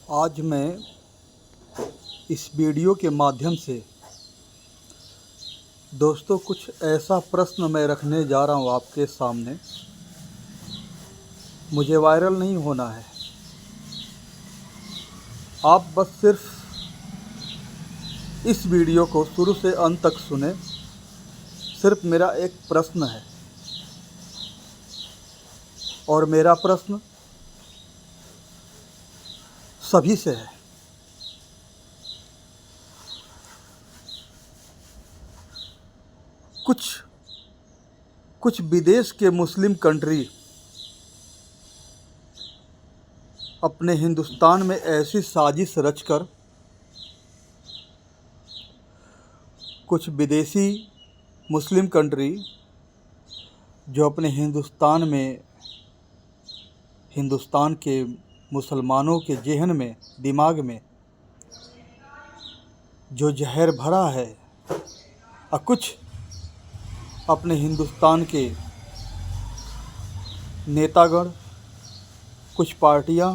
आज मैं इस वीडियो के माध्यम से दोस्तों कुछ ऐसा प्रश्न मैं रखने जा रहा हूँ आपके सामने। मुझे वायरल नहीं होना है, आप बस सिर्फ इस वीडियो को शुरू से अंत तक सुने। सिर्फ मेरा एक प्रश्न है और मेरा प्रश्न सभी से है। कुछ विदेश के मुस्लिम कंट्री अपने हिंदुस्तान में ऐसी साजिश रचकर कुछ विदेशी मुस्लिम कंट्री जो अपने हिंदुस्तान के मुसलमानों के ज़हन में, दिमाग में जो जहर भरा है, और कुछ अपने हिंदुस्तान के नेतागण, कुछ पार्टियां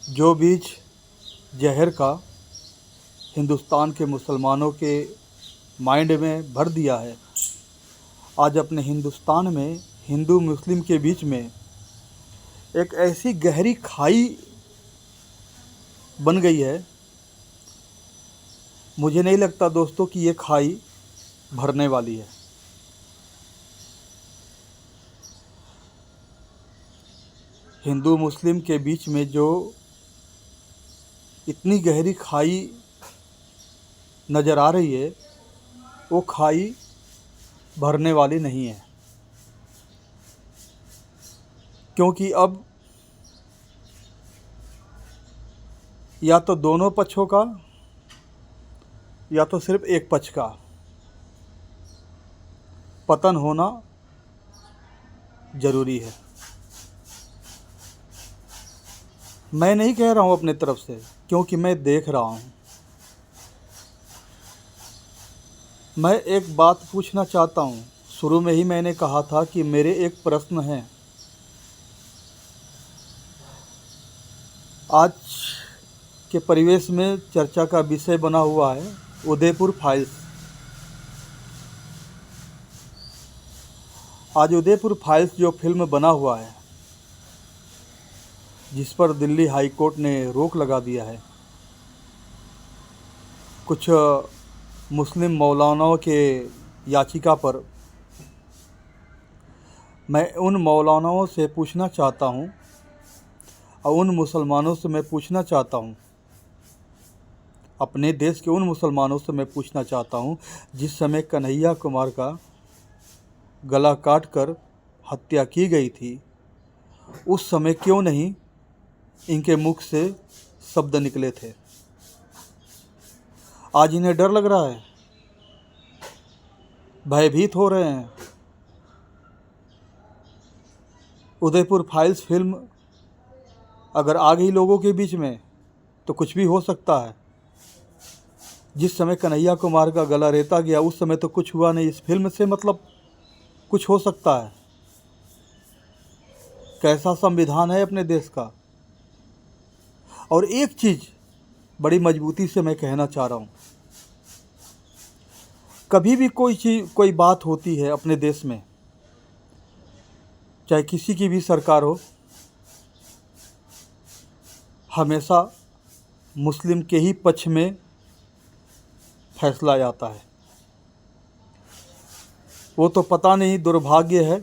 जो बीज जहर का हिंदुस्तान के मुसलमानों के माइंड में भर दिया है, आज अपने हिंदुस्तान में हिंदू मुस्लिम के बीच में एक ऐसी गहरी खाई बन गई है। मुझे नहीं लगता दोस्तों कि ये खाई भरने वाली है। हिंदू मुस्लिम के बीच में जो इतनी गहरी खाई नज़र आ रही है, वो खाई भरने वाली नहीं है, क्योंकि अब या तो दोनों पक्षों का या तो सिर्फ एक पक्ष का पतन होना ज़रूरी है। मैं नहीं कह रहा हूँ अपने तरफ से, क्योंकि मैं देख रहा हूँ। मैं एक बात पूछना चाहता हूँ। शुरू में ही मैंने कहा था कि मेरे एक प्रश्न हैं। आज के परिवेश में चर्चा का विषय बना हुआ है उदयपुर फाइल्स। आज उदयपुर फाइल्स जो फिल्म बना हुआ है, जिस पर दिल्ली हाई कोर्ट ने रोक लगा दिया है, कुछ मुस्लिम मौलानाओं के याचिका पर, मैं उन मौलानाओं से पूछना चाहता हूँ और उन मुसलमानों से मैं पूछना चाहता हूँ, अपने देश के उन मुसलमानों से मैं पूछना चाहता हूँ जिस समय कन्हैया कुमार का गला काटकर हत्या की गई थी, उस समय क्यों नहीं इनके मुख से शब्द निकले थे। आज इन्हें डर लग रहा है, भयभीत हो रहे हैं। उदयपुर फाइल्स फिल्म अगर आ गई लोगों के बीच में तो कुछ भी हो सकता है। जिस समय कन्हैया कुमार का गला रेता गया, उस समय तो कुछ हुआ नहीं। इस फिल्म से मतलब कुछ हो सकता है। कैसा संविधान है अपने देश का। और एक चीज़ बड़ी मजबूती से मैं कहना चाह रहा हूँ, कभी भी कोई बात होती है अपने देश में, चाहे किसी की भी सरकार हो, हमेशा मुस्लिम के ही पक्ष में फैसला आता है। वो तो पता नहीं दुर्भाग्य है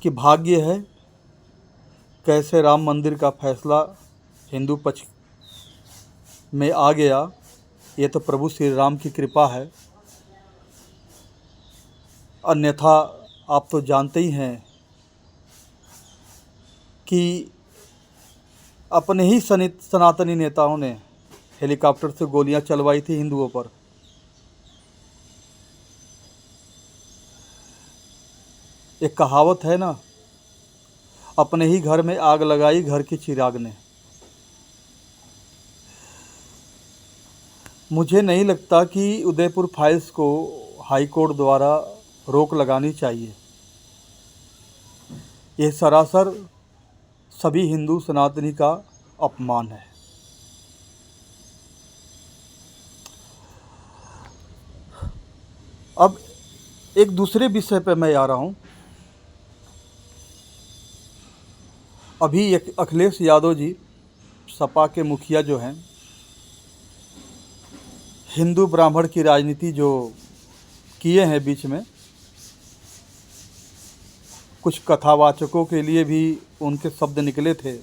कि भाग्य है, कैसे राम मंदिर का फैसला हिंदू पक्ष में आ गया। ये तो प्रभु श्री राम की कृपा है। अन्यथा आप तो जानते ही हैं कि अपने ही सनातनी नेताओं ने हेलीकॉप्टर से गोलियां चलवाई थी हिंदुओं पर। एक कहावत है ना, अपने ही घर में आग लगाई घर की चिराग ने। मुझे नहीं लगता कि उदयपुर फाइल्स को हाई कोर्ट द्वारा रोक लगानी चाहिए। ये सरासर सभी हिंदू सनातनी का अपमान है। अब एक दूसरे विषय पर मैं आ रहा हूँ। अभी एक अखिलेश यादव जी, सपा के मुखिया जो हैं, हिंदू ब्राह्मण की राजनीति जो किए हैं बीच में, कुछ कथावाचकों के लिए भी उनके शब्द निकले थे।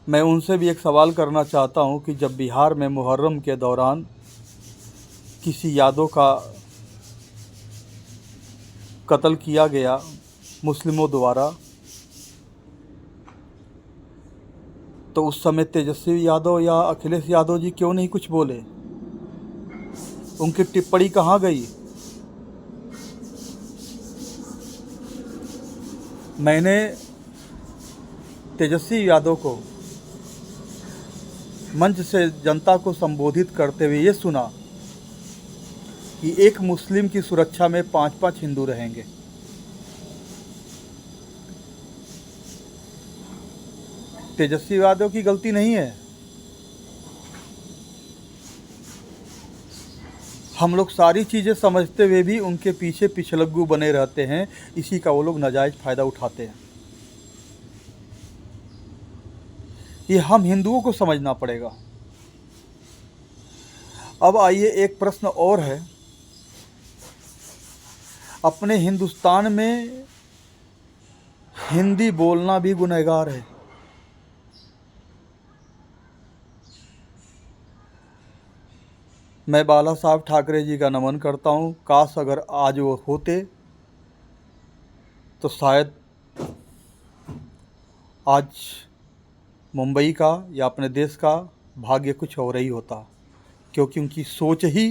मैं उनसे भी एक सवाल करना चाहता हूं कि जब बिहार में मुहर्रम के दौरान किसी यादव का कत्ल किया गया मुस्लिमों द्वारा, तो उस समय तेजस्वी यादव या अखिलेश यादव जी क्यों नहीं कुछ बोले? उनकी टिप्पणी कहाँ गई? मैंने तेजस्वी यादव को मंच से जनता को संबोधित करते हुए ये सुना कि एक मुस्लिम की सुरक्षा में 5-5 हिंदू रहेंगे। तेजस्वी यादव की गलती नहीं है। हम लोग सारी चीज़ें समझते हुए भी उनके पीछे पिछलग्गू बने रहते हैं। इसी का वो लोग नाजायज़ फ़ायदा उठाते हैं। ये हम हिंदुओं को समझना पड़ेगा। अब आइए, एक प्रश्न और है। अपने हिंदुस्तान में हिंदी बोलना भी गुनहगार है। मैं बाला साहब ठाकरे जी का नमन करता हूँ। काश अगर आज वो होते तो शायद आज मुंबई का या अपने देश का भाग्य कुछ और ही होता, क्योंकि उनकी सोच ही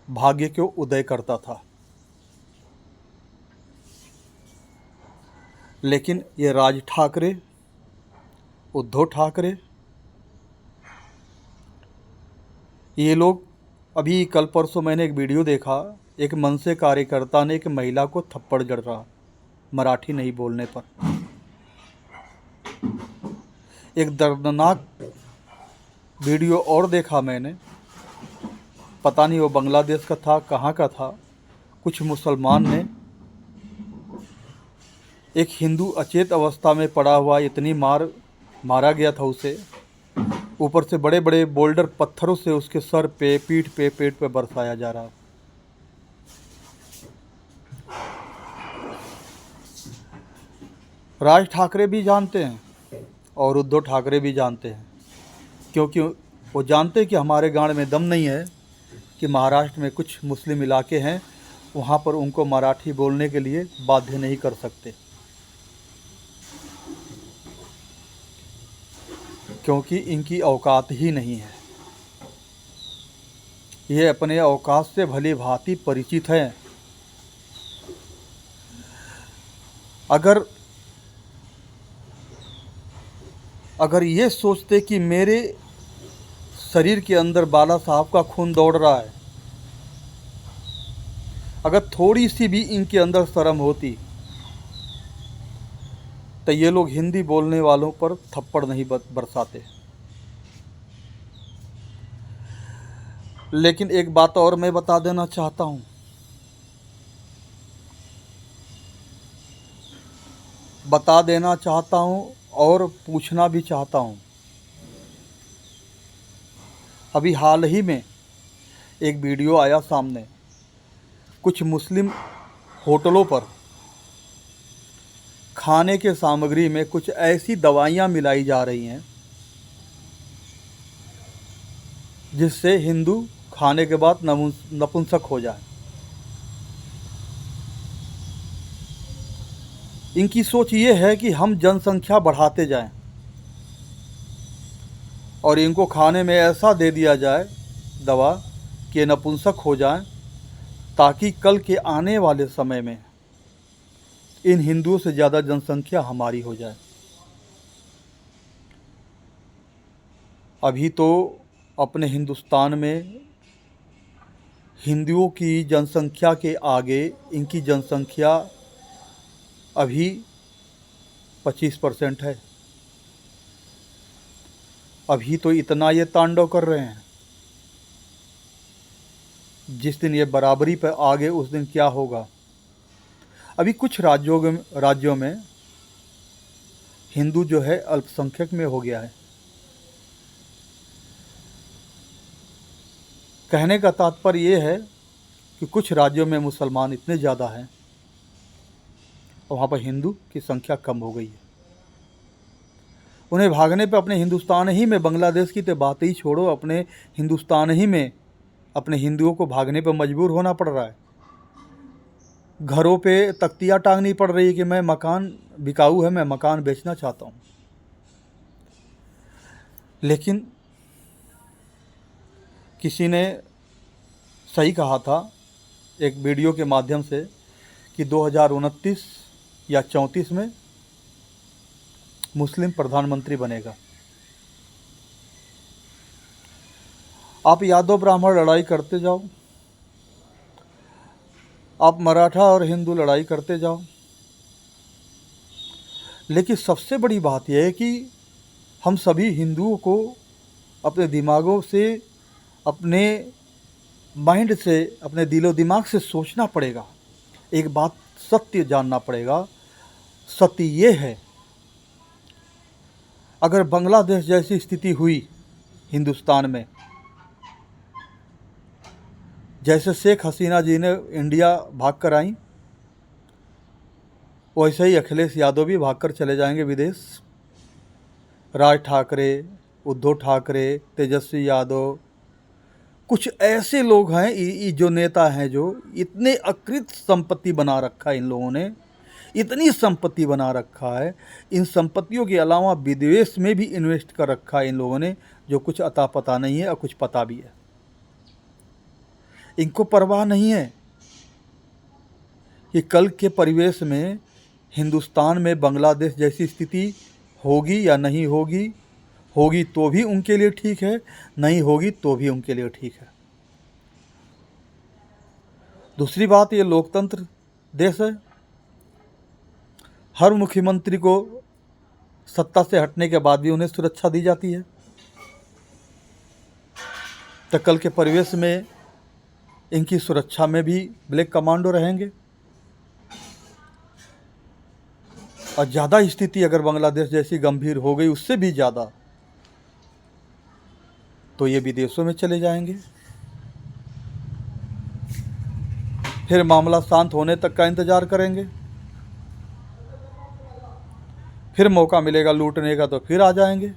भाग्य को उदय करता था। लेकिन ये राज ठाकरे, उद्धव ठाकरे, ये लोग, अभी कल परसों मैंने एक वीडियो देखा, एक मनसे कार्यकर्ता ने एक महिला को थप्पड़ जड़ रहा मराठी नहीं बोलने पर। एक दर्दनाक वीडियो और देखा मैंने, पता नहीं वो बांग्लादेश का था, कहाँ का था। कुछ मुसलमान ने एक हिंदू अचेत अवस्था में पड़ा हुआ, इतनी मारा गया था उसे, ऊपर से बड़े बड़े बोल्डर पत्थरों से उसके सर पे, पीठ पे, पेट पे बरसाया जा रहा। राज ठाकरे भी जानते हैं और उद्धव ठाकरे भी जानते हैं, क्योंकि वो जानते हैं कि हमारे गांड में दम नहीं है कि महाराष्ट्र में कुछ मुस्लिम इलाके हैं, वहाँ पर उनको मराठी बोलने के लिए बाध्य नहीं कर सकते, क्योंकि इनकी औकात ही नहीं है। ये अपने औकात से भली भांति परिचित हैं। अगर ये सोचते कि मेरे शरीर के अंदर बाला साहब का खून दौड़ रहा है, अगर थोड़ी सी भी इनके अंदर शर्म होती तो ये लोग हिंदी बोलने वालों पर थप्पड़ नहीं बरसाते। लेकिन एक बात और मैं बता देना चाहता हूँ, और पूछना भी चाहता हूँ। अभी हाल ही में एक वीडियो आया सामने, कुछ मुस्लिम होटलों पर खाने के सामग्री में कुछ ऐसी दवाइयाँ मिलाई जा रही हैं जिससे हिंदू खाने के बाद नपुंसक हो जाए। इनकी सोच ये है कि हम जनसंख्या बढ़ाते जाएं और इनको खाने में ऐसा दे दिया जाए दवा कि नपुंसक हो जाएं, ताकि कल के आने वाले समय में इन हिंदुओं से ज़्यादा जनसंख्या हमारी हो जाए। अभी तो अपने हिंदुस्तान में हिंदुओं की जनसंख्या के आगे इनकी जनसंख्या अभी 25% है। अभी तो इतना ये तांडव कर रहे हैं, जिस दिन ये बराबरी पर आ गए उस दिन क्या होगा। अभी कुछ राज्यों में हिंदू जो है अल्पसंख्यक में हो गया है। कहने का तात्पर्य ये है कि कुछ राज्यों में मुसलमान इतने ज़्यादा हैं और वहाँ पर हिंदू की संख्या कम हो गई है। उन्हें भागने पे अपने हिंदुस्तान ही में, बांग्लादेश की तो बात ही छोड़ो, अपने हिंदुस्तान ही में अपने हिंदुओं को भागने पर मजबूर होना पड़ रहा है। घरों पे तख्तियाँ टांगनी पड़ रही है कि मैं मकान बिकाऊ है, मैं मकान बेचना चाहता हूँ। लेकिन किसी ने सही कहा था एक वीडियो के माध्यम से कि 2029 या 34 में मुस्लिम प्रधानमंत्री बनेगा। आप यादव ब्राह्मण लड़ाई करते जाओ, आप मराठा और हिंदू लड़ाई करते जाओ, लेकिन सबसे बड़ी बात यह है कि हम सभी हिंदुओं को अपने दिमागों से, अपने माइंड से, अपने दिलो दिमाग से सोचना पड़ेगा। एक बात सत्य जानना पड़ेगा। सत्य ये है, अगर बांग्लादेश जैसी स्थिति हुई हिंदुस्तान में, जैसे शेख हसीना जी ने इंडिया भाग कर आई, वैसे ही अखिलेश यादव भी भागकर चले जाएंगे विदेश। राज ठाकरे, उद्धव ठाकरे, तेजस्वी यादव, कुछ ऐसे लोग हैं, जो नेता हैं, जो इतने अकृत संपत्ति बना रखा है इन लोगों ने, इतनी संपत्ति बना रखा है। इन संपत्तियों के अलावा विदेश में भी इन्वेस्ट कर रखा है इन लोगों ने, जो कुछ अता पता नहीं है और कुछ पता भी है। इनको परवाह नहीं है कि कल के परिवेश में हिंदुस्तान में बांग्लादेश जैसी स्थिति होगी या नहीं होगी। होगी तो भी उनके लिए ठीक है, नहीं होगी तो भी उनके लिए ठीक है। दूसरी बात, ये लोकतंत्र देश है। हर मुख्यमंत्री को सत्ता से हटने के बाद भी उन्हें सुरक्षा दी जाती है। तो कल के परिवेश में इनकी सुरक्षा में भी ब्लैक कमांडो रहेंगे। और ज़्यादा स्थिति अगर बांग्लादेश जैसी गंभीर हो गई, उससे भी ज़्यादा, तो ये विदेशों में चले जाएंगे। फिर मामला शांत होने तक का इंतज़ार करेंगे। फिर मौका मिलेगा लूटने का तो फिर आ जाएंगे।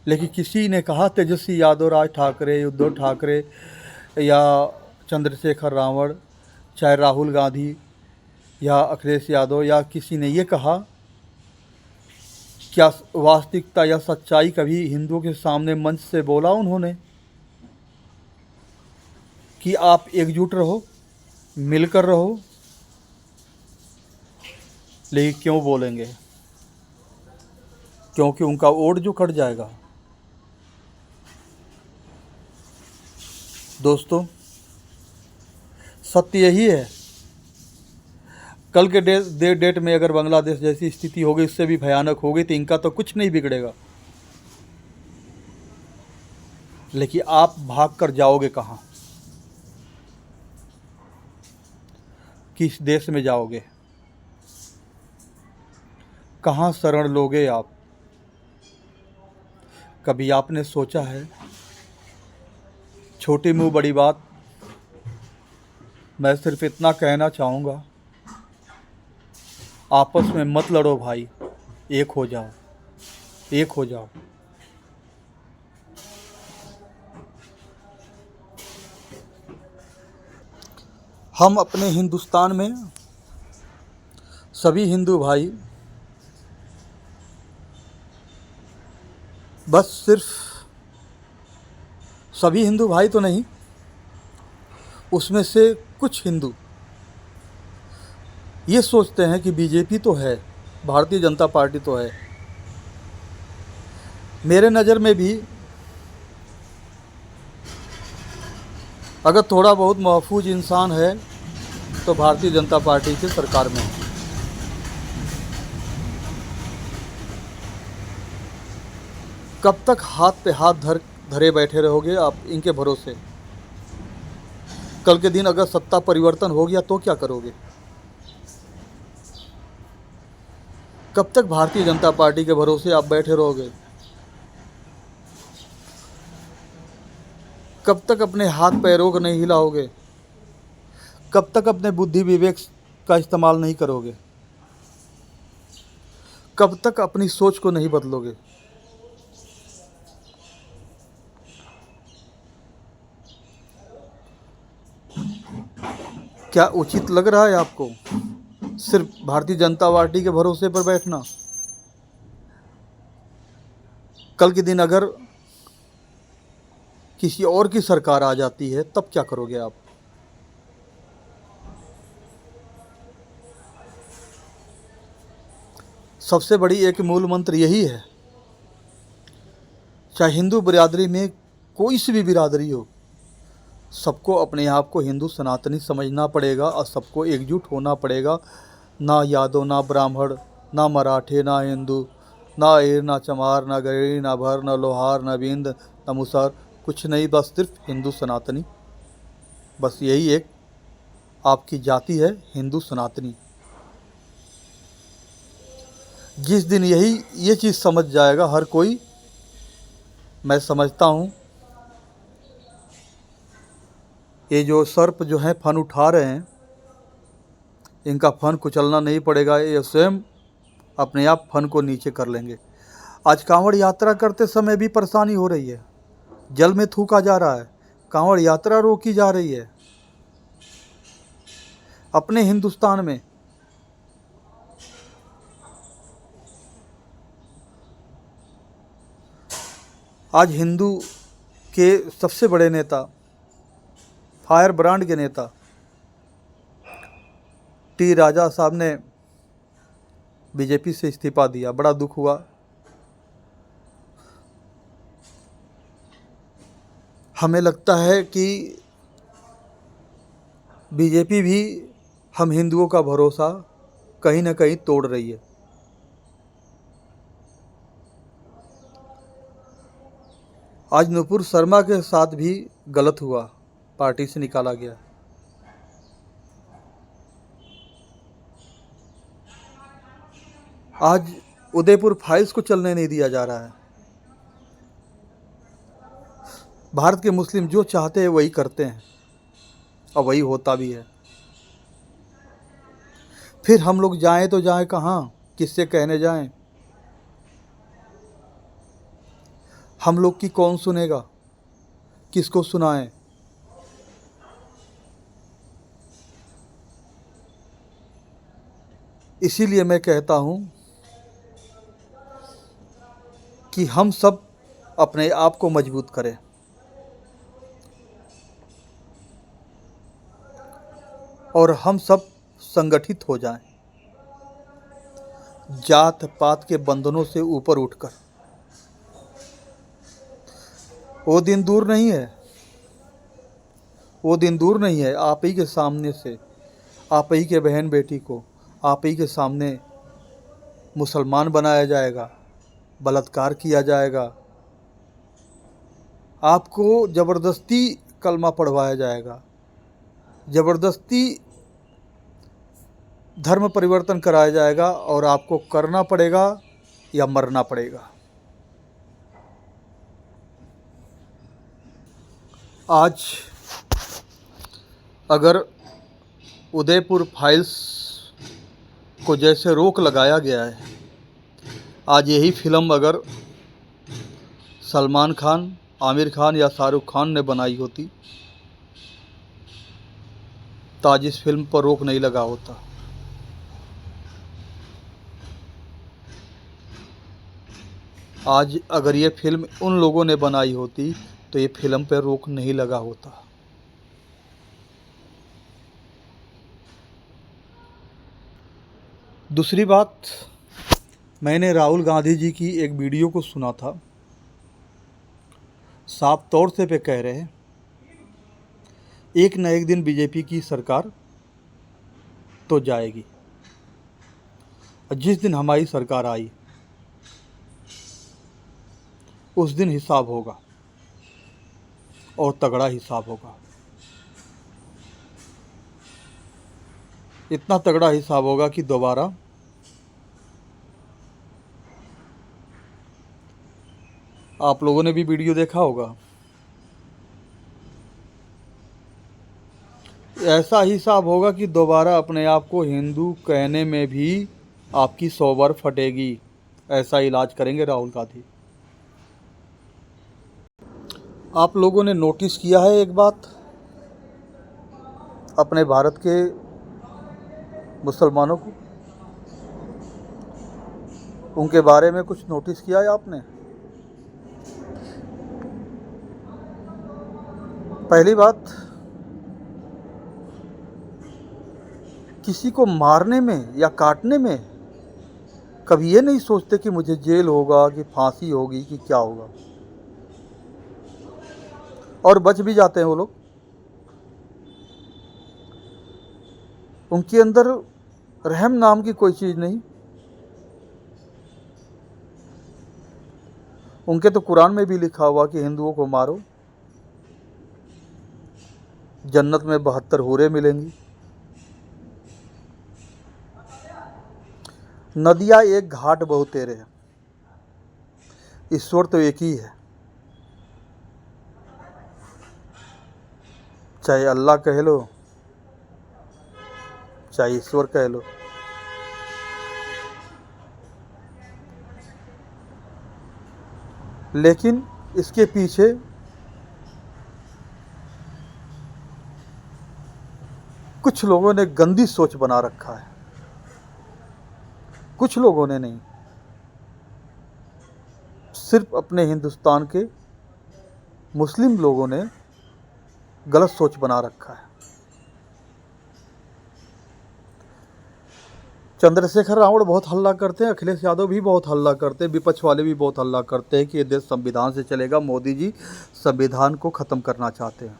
लेकिन किसी ने कहा, तेजस्वी यादव, राज ठाकरे, उद्धव ठाकरे या चंद्रशेखर रावण, चाहे राहुल गांधी या अखिलेश यादव, या किसी ने ये कहा, क्या वास्तविकता या सच्चाई कभी हिंदुओं के सामने मंच से बोला उन्होंने कि आप एकजुट रहो, मिलकर रहो? लेकिन क्यों बोलेंगे? क्योंकि उनका वोट जो कट जाएगा। दोस्तों, सत्य यही है। कल के डेट में अगर बांग्लादेश जैसी स्थिति हो गई, इससे भी भयानक हो गई, तो इनका तो कुछ नहीं बिगड़ेगा। लेकिन आप भाग कर जाओगे कहाँ? किस देश में जाओगे? कहाँ शरण लोगे आप? कभी आपने सोचा है? छोटी मुंह बड़ी बात, मैं सिर्फ इतना कहना चाहूँगा, आपस में मत लड़ो भाई, एक हो जाओ, एक हो जाओ। हम अपने हिंदुस्तान में सभी हिंदू भाई बस सिर्फ सभी हिंदू भाई तो नहीं, उसमें से कुछ हिंदू ये सोचते हैं कि बीजेपी तो है, भारतीय जनता पार्टी तो है। मेरे नज़र में भी अगर थोड़ा बहुत महफूज इंसान है तो भारतीय जनता पार्टी की सरकार में है। कब तक हाथ पे हाथ धरे बैठे रहोगे आप इनके भरोसे? कल के दिन अगर सत्ता परिवर्तन हो गया तो क्या करोगे? कब तक भारतीय जनता पार्टी के भरोसे आप बैठे रहोगे? कब तक अपने हाथ पैरों को नहीं हिलाओगे? कब तक अपने बुद्धि विवेक का इस्तेमाल नहीं करोगे? कब तक अपनी सोच को नहीं बदलोगे? क्या उचित लग रहा है आपको सिर्फ भारतीय जनता पार्टी के भरोसे पर बैठना? कल के दिन अगर किसी और की सरकार आ जाती है तब क्या करोगे आप? सबसे बड़ी एक मूल मंत्र यही है, चाहे हिंदू बिरादरी में कोई सी भी बिरादरी हो, सबको अपने आप को हिंदू सनातनी समझना पड़ेगा और सबको एकजुट होना पड़ेगा। ना यादव, ना ब्राह्मण, ना मराठे, ना हिंदू, ना एर, ना चमार, ना गरेड़ी, ना भर, ना लोहार, ना बिंद, ना मुसहर, कुछ नहीं, बस सिर्फ हिंदू सनातनी। बस यही एक आपकी जाति है, हिंदू सनातनी। जिस दिन ये चीज़ समझ जाएगा हर कोई, मैं समझता हूँ ये जो सर्प जो हैं फन उठा रहे हैं, इनका फन कुचलना नहीं पड़ेगा, ये स्वयं अपने आप फन को नीचे कर लेंगे। आज कांवड़ यात्रा करते समय भी परेशानी हो रही है, जल में थूका जा रहा है, कांवड़ यात्रा रोकी जा रही है अपने हिंदुस्तान में। आज हिंदू के सबसे बड़े नेता, फायर ब्रांड के नेता टी राजा साहब ने बीजेपी से इस्तीफा दिया, बड़ा दुख हुआ। हमें लगता है कि बीजेपी भी हम हिंदुओं का भरोसा कहीं ना कहीं तोड़ रही है। आज नुपुर शर्मा के साथ भी गलत हुआ, पार्टी से निकाला गया। आज उदयपुर फाइल्स को चलने नहीं दिया जा रहा है। भारत के मुस्लिम जो चाहते हैं वही करते हैं और वही होता भी है। फिर हम लोग जाएं तो जाएं कहाँ, किससे कहने जाएं? हम लोग की कौन सुनेगा, किसको सुनाएं? इसीलिए मैं कहता हूं कि हम सब अपने आप को मजबूत करें। और हम सब संगठित हो जाएं, जात पात के बंधनों से ऊपर उठकर। वो दिन दूर नहीं है, वो दिन दूर नहीं है। आप ही के सामने से, आप ही के बहन बेटी को आप ही के सामने मुसलमान बनाया जाएगा, बलात्कार किया जाएगा, आपको ज़बरदस्ती कलमा पढ़वाया जाएगा, ज़बरदस्ती धर्म परिवर्तन कराया जाएगा और आपको करना पड़ेगा या मरना पड़ेगा। आज अगर उदयपुर फाइल्स को जैसे रोक लगाया गया है, आज यही फिल्म अगर सलमान खान, आमिर खान या शाहरुख खान ने बनाई होती तो आज इस फिल्म पर रोक नहीं लगा होता। आज अगर ये फिल्म उन लोगों ने बनाई होती तो ये फिल्म पर रोक नहीं लगा होता। दूसरी बात, मैंने राहुल गांधी जी की एक वीडियो को सुना था, साफ तौर से पे कह रहे हैं एक न एक दिन बीजेपी की सरकार तो जाएगी। और जिस दिन हमारी सरकार आई उस दिन हिसाब होगा, और तगड़ा हिसाब होगा। इतना तगड़ा हिसाब होगा कि दोबारा आप लोगों ने भी वीडियो देखा होगा, ऐसा हिसाब होगा कि दोबारा अपने आप को हिंदू कहने में भी आपकी 100 बार फटेगी। ऐसा इलाज करेंगे राहुल गांधी। आप लोगों ने नोटिस किया है एक बात, अपने भारत के मुसलमानों को, उनके बारे में कुछ नोटिस किया है आपने? पहली बात, किसी को मारने में या काटने में कभी ये नहीं सोचते कि मुझे जेल होगा, कि फांसी होगी, कि क्या होगा, और बच भी जाते हैं वो लोग। उनके अंदर रहम नाम की कोई चीज़ नहीं। उनके तो कुरान में भी लिखा हुआ कि हिंदुओं को मारो, जन्नत में 72 हूरें मिलेंगी। नदियाँ एक घाट बहु तेरे हैं, ईश्वर तो एक ही है। चाहे अल्लाह कह लो, चाहे ईश्वर कह लो, लेकिन इसके पीछे कुछ लोगों ने गंदी सोच बना रखा है। कुछ लोगों ने नहीं, सिर्फ अपने हिंदुस्तान के मुस्लिम लोगों ने गलत सोच बना रखा है। चंद्रशेखर रावण बहुत हल्ला करते हैं, अखिलेश यादव भी बहुत हल्ला करते हैं, विपक्ष वाले भी बहुत हल्ला करते हैं कि ये देश संविधान से चलेगा, मोदी जी संविधान को ख़त्म करना चाहते हैं।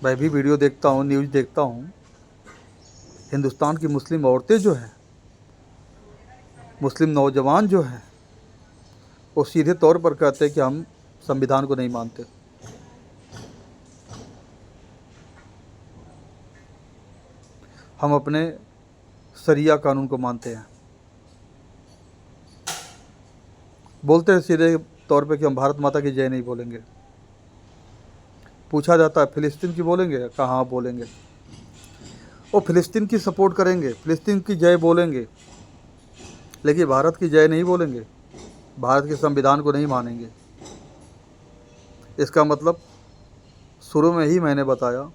मैं भी वीडियो देखता हूँ, न्यूज़ देखता हूँ। हिंदुस्तान की मुस्लिम औरतें जो हैं, मुस्लिम नौजवान जो हैं, वो सीधे तौर पर कहते हैं कि हम संविधान को नहीं मानते। हम अपने शरिया कानून को मानते हैं। बोलते हैं सीधे तौर पे कि हम भारत माता की जय नहीं बोलेंगे। पूछा जाता है फ़िलिस्तीन की बोलेंगे? कहाँ बोलेंगे। वो फ़िलिस्तीन की सपोर्ट करेंगे, फ़िलिस्तीन की जय बोलेंगे, लेकिन भारत की जय नहीं बोलेंगे, भारत के संविधान को नहीं मानेंगे। इसका मतलब शुरू में ही मैंने बताया,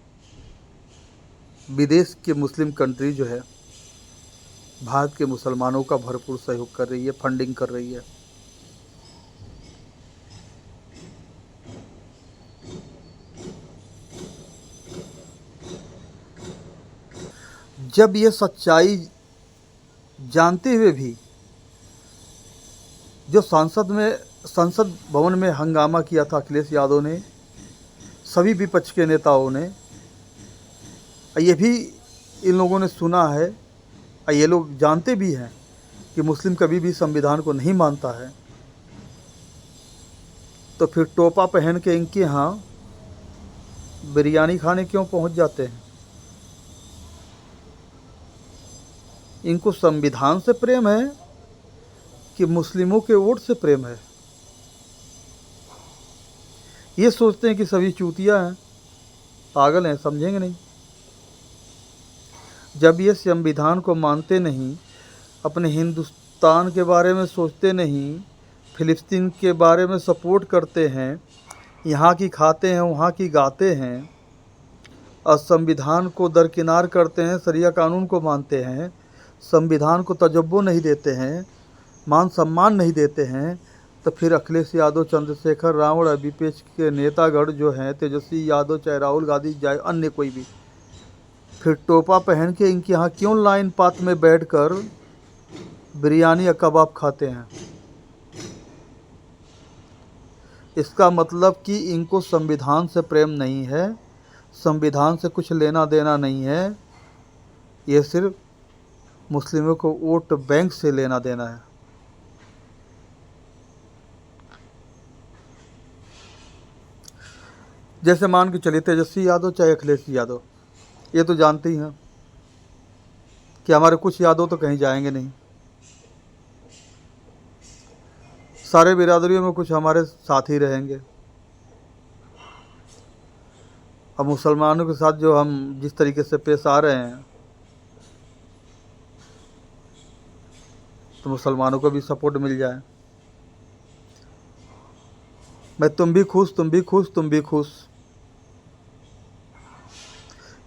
विदेश के मुस्लिम कंट्री जो है भारत के मुसलमानों का भरपूर सहयोग कर रही है, फंडिंग कर रही है। जब ये सच्चाई जानते हुए भी जो संसद भवन में हंगामा किया था अखिलेश यादव ने, सभी विपक्ष के नेताओं ने, ये भी इन लोगों ने सुना है, और ये लोग जानते भी हैं कि मुस्लिम कभी भी संविधान को नहीं मानता है, तो फिर टोपा पहन के इनके यहाँ बिरयानी खाने क्यों पहुँच जाते हैं? इनको संविधान से प्रेम है कि मुस्लिमों के वोट से प्रेम है? ये सोचते हैं कि सभी चूतिया हैं, पागल हैं, समझेंगे नहीं। जब ये संविधान को मानते नहीं, अपने हिंदुस्तान के बारे में सोचते नहीं, फ़िलिस्तीन के बारे में सपोर्ट करते हैं, यहाँ की खाते हैं, वहाँ की गाते हैं, और संविधान को दरकिनार करते हैं, शरिया कानून को मानते हैं, संविधान को तजब्बो नहीं देते हैं, मान सम्मान नहीं देते हैं, तो फिर अखिलेश यादव, चंद्रशेखर रावण, विपक्ष के नेतागढ़ जो हैं, तेजस्वी यादव, चाहे राहुल गांधी, चाहे अन्य कोई भी, फिर टोपा पहन के इनके यहाँ क्यों लाइन पात में बैठकर बिरयानी या कबाब खाते हैं? इसका मतलब कि इनको संविधान से प्रेम नहीं है, संविधान से कुछ लेना देना नहीं है, ये सिर्फ मुस्लिमों को वोट बैंक से लेना देना है। जैसे मान के चलिए तेजस्वी यादव चाहे अखिलेश यादव, ये तो जानते ही हैं कि हमारे कुछ यादव तो कहीं जाएंगे नहीं, सारे बिरादरियों में कुछ हमारे साथ ही रहेंगे। अब मुसलमानों के साथ जो हम जिस तरीके से पेश आ रहे हैं, तो मुसलमानों को भी सपोर्ट मिल जाए। मैं तुम भी खुश, तुम भी खुश, तुम भी खुश,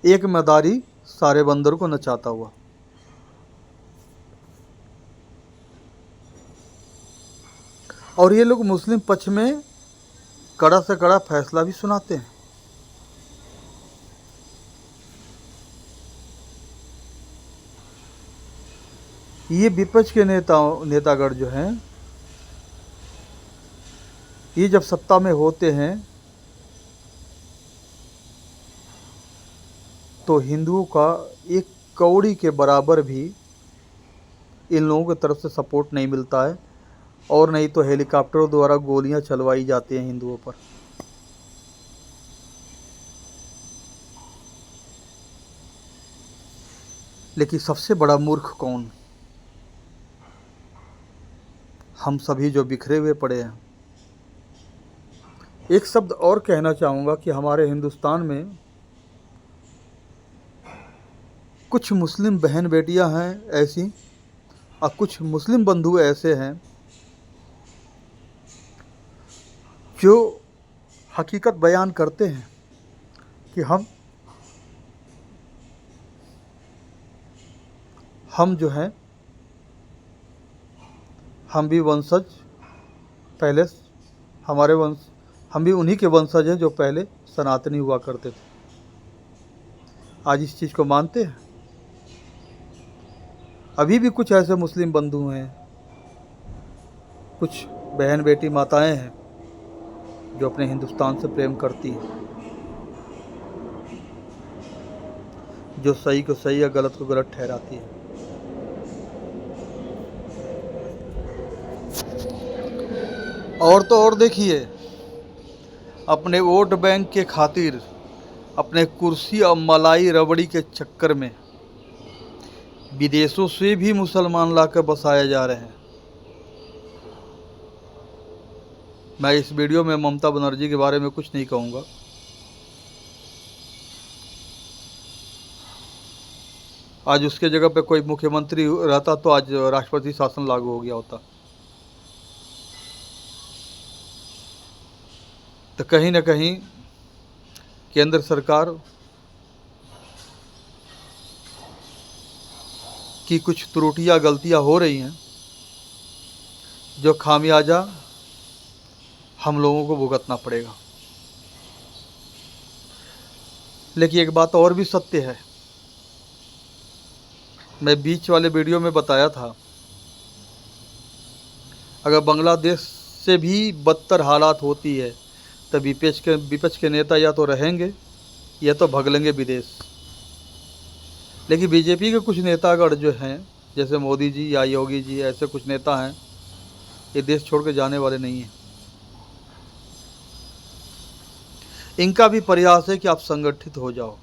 एक मदारी सारे बंदर को नचाता हुआ। और ये लोग मुस्लिम पक्ष में कड़ा से कड़ा फैसला भी सुनाते हैं। ये विपक्ष के नेतागण जो हैं, ये जब सत्ता में होते हैं तो हिंदुओं का एक कौड़ी के बराबर भी इन लोगों की तरफ से सपोर्ट नहीं मिलता है, और नहीं तो हेलीकॉप्टरों द्वारा गोलियां चलवाई जाती हैं हिंदुओं पर। लेकिन सबसे बड़ा मूर्ख कौन? हम सभी जो बिखरे हुए पड़े हैं। एक शब्द और कहना चाहूँगा कि हमारे हिंदुस्तान में कुछ मुस्लिम बहन बेटियां हैं ऐसी, और कुछ मुस्लिम बंधु ऐसे हैं जो हकीकत बयान करते हैं कि हम जो हैं, हम भी वंशज पहले, हमारे वंश, हम भी उन्हीं के वंशज हैं जो पहले सनातनी हुआ करते थे। आज इस चीज़ को मानते हैं। अभी भी कुछ ऐसे मुस्लिम बंधु हैं, कुछ बहन बेटी माताएं हैं जो अपने हिंदुस्तान से प्रेम करती हैं, जो सही को सही या गलत को गलत ठहराती है। और तो और देखिए, अपने वोट बैंक के खातिर, अपने कुर्सी और मलाई रबड़ी के चक्कर में विदेशों से भी मुसलमान लाकर बसाए जा रहे हैं। मैं इस वीडियो में ममता बनर्जी के बारे में कुछ नहीं कहूँगा। आज उसके जगह पे कोई मुख्यमंत्री रहता तो आज राष्ट्रपति शासन लागू हो गया होता। तो कहीं ना कहीं केंद्र सरकार की कुछ त्रुटियां गलतियां हो रही हैं, जो खामियाजा हम लोगों को भुगतना पड़ेगा। लेकिन एक बात और भी सत्य है, मैं बीच वाले वीडियो में बताया था, अगर बांग्लादेश से भी बदतर हालात होती है तो विपक्ष के नेता या तो रहेंगे या तो भगलेंगे विदेश। लेकिन बीजेपी के कुछ नेतागण जो हैं, जैसे मोदी जी या योगी जी, ऐसे कुछ नेता हैं, ये देश छोड़ के जाने वाले नहीं हैं। इनका भी प्रयास है कि आप संगठित हो जाओ।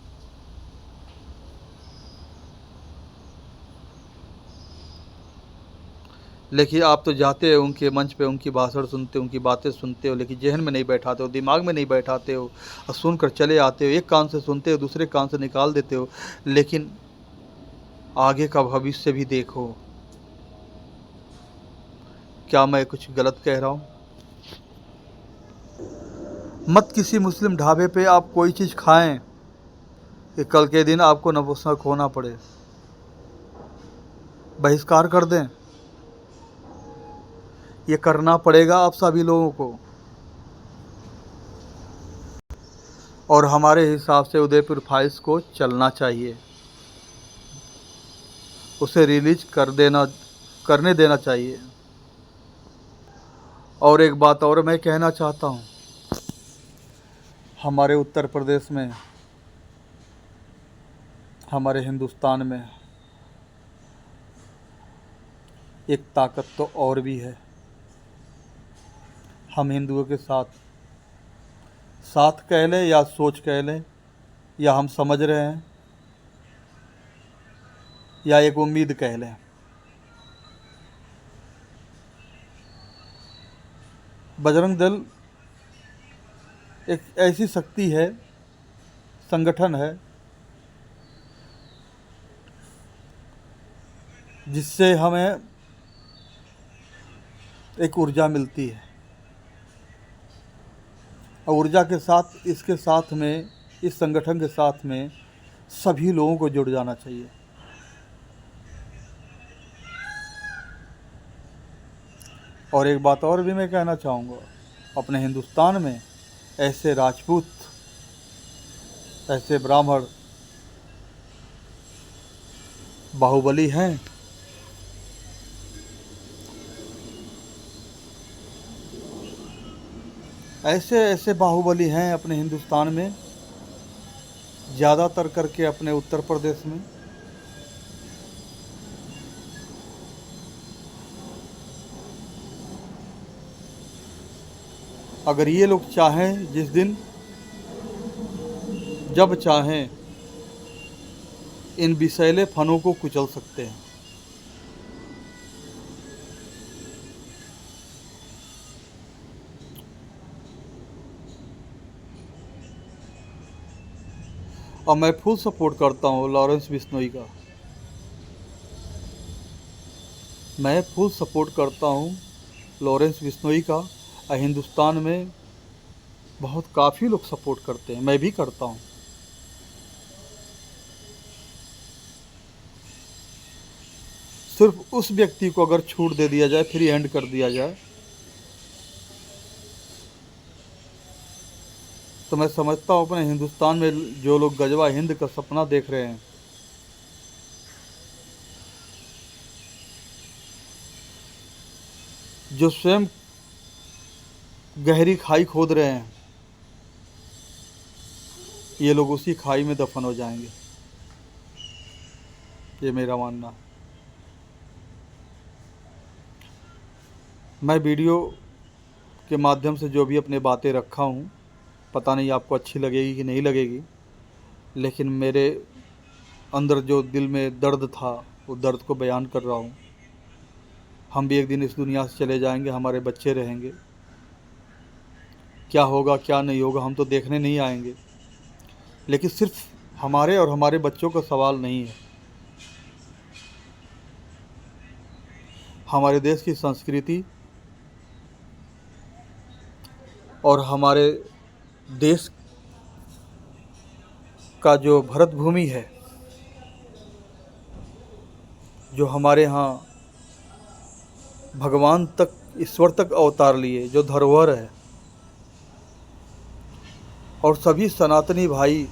लेकिन आप तो जाते हो उनके मंच पे, उनकी भाषण सुनते हो, उनकी बातें सुनते हो, लेकिन जहन में नहीं बैठाते हो, दिमाग में नहीं बैठाते हो, और सुनकर चले आते हो। एक कान से सुनते हो, दूसरे कान से निकाल देते हो। लेकिन आगे का भविष्य भी देखो। क्या मैं कुछ गलत कह रहा हूँ? मत किसी मुस्लिम ढाबे पे आप कोई चीज़ खाएं कि कल के दिन आपको नपुंसक होना पड़े, बहिष्कार कर दें। ये करना पड़ेगा आप सभी लोगों को। और हमारे हिसाब से उदयपुर फाइल्स को चलना चाहिए, उसे रिलीज करने देना चाहिए। और एक बात और मैं कहना चाहता हूँ, हमारे उत्तर प्रदेश में, हमारे हिंदुस्तान में एक ताकत तो और भी है। हम हिंदुओं के साथ साथ कह लें या सोच कह लें, या हम समझ रहे हैं, या एक उम्मीद कह लें। बजरंग दल एक ऐसी शक्ति है, संगठन है, जिससे हमें एक ऊर्जा मिलती है, और ऊर्जा के साथ, इसके साथ में, इस संगठन के साथ में सभी लोगों को जुड़ जाना चाहिए। और एक बात और भी मैं कहना चाहूँगा, अपने हिंदुस्तान में ऐसे राजपूत, ऐसे ब्राह्मण बाहुबली हैं, ऐसे ऐसे बाहुबली हैं अपने हिंदुस्तान में, ज़्यादातर करके अपने उत्तर प्रदेश में। अगर ये लोग चाहें, जिस दिन जब चाहें, इन विषैले फनों को कुचल सकते हैं। और मैं फुल सपोर्ट करता हूँ लॉरेंस बिश्नोई का। मैं फुल सपोर्ट करता हूँ लॉरेंस बिश्नोई का, और हिंदुस्तान में बहुत काफ़ी लोग सपोर्ट करते हैं, मैं भी करता हूँ। सिर्फ उस व्यक्ति को अगर छूट दे दिया जाए, फ्री हैंड कर दिया जाए, तो मैं समझता हूँ अपने हिंदुस्तान में जो लोग गजवा हिंद का सपना देख रहे हैं, जो स्वयं गहरी खाई खोद रहे हैं, ये लोग उसी खाई में दफन हो जाएंगे। ये मेरा मानना है। मैं वीडियो के माध्यम से जो भी अपने बातें रखा हूँ, पता नहीं आपको अच्छी लगेगी कि नहीं लगेगी, लेकिन मेरे अंदर जो दिल में दर्द था, वो दर्द को बयान कर रहा हूँ। हम भी एक दिन इस दुनिया से चले जाएंगे, हमारे बच्चे रहेंगे, क्या होगा क्या नहीं होगा हम तो देखने नहीं आएंगे। लेकिन सिर्फ हमारे और हमारे बच्चों का सवाल नहीं है। हमारे देश की संस्कृति और हमारे देश का जो भरत भूमि है, जो हमारे यहाँ भगवान तक, ईश्वर तक अवतार लिए, जो धरोहर है, और सभी सनातनी भाई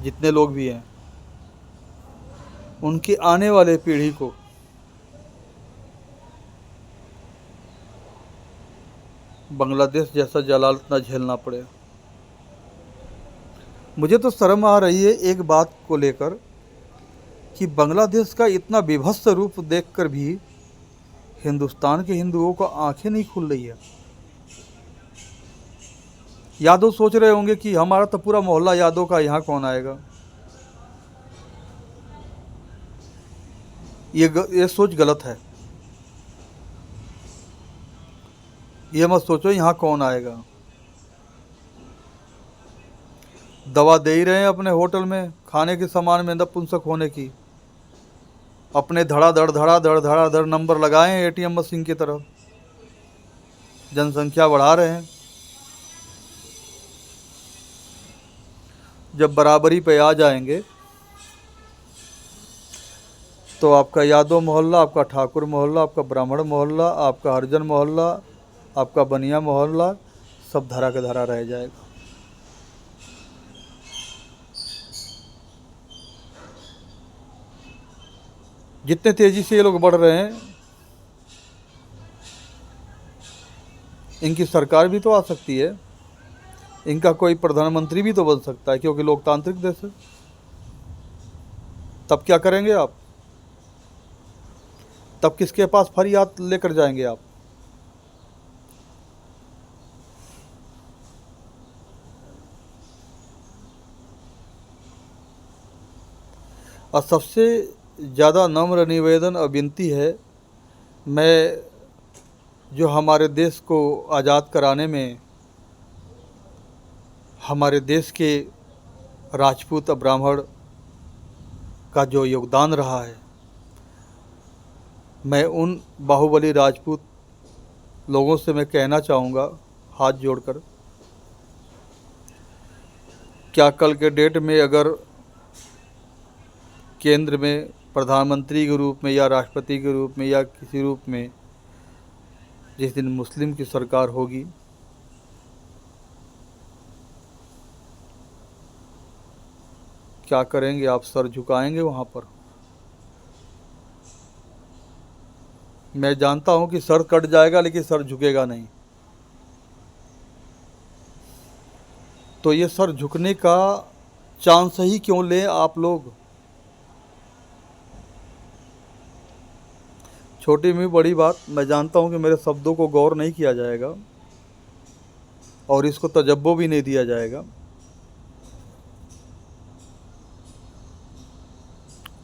जितने लोग भी हैं, उनकी आने वाले पीढ़ी को बांग्लादेश जैसा जलाल न झेलना पड़े। मुझे तो शर्म आ रही है एक बात को लेकर कि बांग्लादेश का इतना विभत्स रूप देखकर भी हिंदुस्तान के हिंदुओं को आंखें नहीं खुल रही है। यादव सोच रहे होंगे कि हमारा तो पूरा मोहल्ला यादव का, यहाँ कौन आएगा। ये सोच गलत है। ये मत सोचो यहाँ कौन आएगा। दवा दे ही रहे हैं अपने होटल में, खाने के सामान में नपुंसक होने की। अपने धड़ाधड़ नंबर लगाए हैं एटीएम मशीन की तरफ, जनसंख्या बढ़ा रहे हैं। जब बराबरी पे आ जाएंगे तो आपका यादव मोहल्ला, आपका ठाकुर मोहल्ला, आपका ब्राह्मण मोहल्ला, आपका हरिजन मोहल्ला, आपका बनिया मोहल्ला सब धरा के धरा रह जाएगा। जितने तेजी से ये लोग बढ़ रहे हैं, इनकी सरकार भी तो आ सकती है। इनका कोई प्रधानमंत्री भी तो बन सकता है, क्योंकि लोकतांत्रिक देश है। तब क्या करेंगे आप? तब किसके पास फरियाद लेकर जाएंगे आप? और सबसे ज़्यादा नम्र निवेदन और विनती है, मैं जो हमारे देश को आज़ाद कराने में हमारे देश के राजपूत और ब्राह्मण का जो योगदान रहा है, मैं उन बाहुबली राजपूत लोगों से मैं कहना चाहूँगा हाथ जोड़कर, क्या कल के डेट में अगर केंद्र में प्रधानमंत्री के रूप में या राष्ट्रपति के रूप में या किसी रूप में जिस दिन मुस्लिम की सरकार होगी, क्या करेंगे आप? सर झुकाएंगे वहाँ पर? मैं जानता हूँ कि सर कट जाएगा, लेकिन सर झुकेगा नहीं। तो ये सर झुकने का चांस ही क्यों लें आप लोग? छोटी में बड़ी बात, मैं जानता हूँ कि मेरे शब्दों को गौर नहीं किया जाएगा और इसको तजब्बो भी नहीं दिया जाएगा,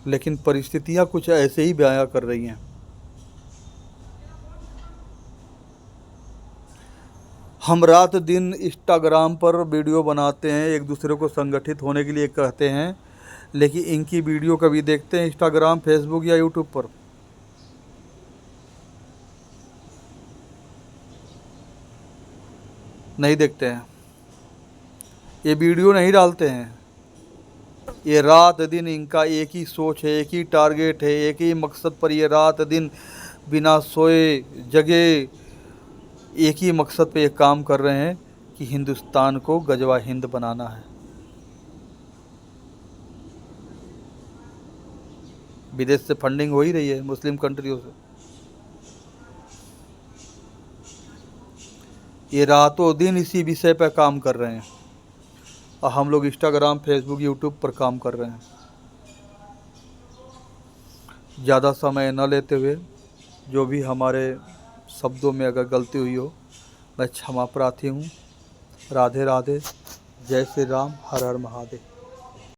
लेकिन परिस्थितियाँ कुछ ऐसे ही बयां कर रही हैं। हम रात दिन इंस्टाग्राम पर वीडियो बनाते हैं, एक दूसरे को संगठित होने के लिए कहते हैं, लेकिन इनकी वीडियो कभी देखते हैं इंस्टाग्राम, फेसबुक या यूट्यूब पर? नहीं देखते हैं। ये वीडियो नहीं डालते हैं। ये रात दिन इनका एक ही सोच है, एक ही टारगेट है, एक ही मकसद पर ये रात दिन बिना सोए जगे एक ही मकसद पे ये काम कर रहे हैं कि हिंदुस्तान को गजवा हिंद बनाना है। विदेश से फंडिंग हो ही रही है, मुस्लिम कंट्रियों से। ये रातों दिन इसी विषय पर काम कर रहे हैं और हम लोग इंस्टाग्राम, फेसबुक, यूट्यूब पर काम कर रहे हैं। ज़्यादा समय न लेते हुए, जो भी हमारे शब्दों में अगर गलती हुई हो, मैं क्षमा प्रार्थी हूँ। राधे राधे, जय श्री राम, हर हर महादेव।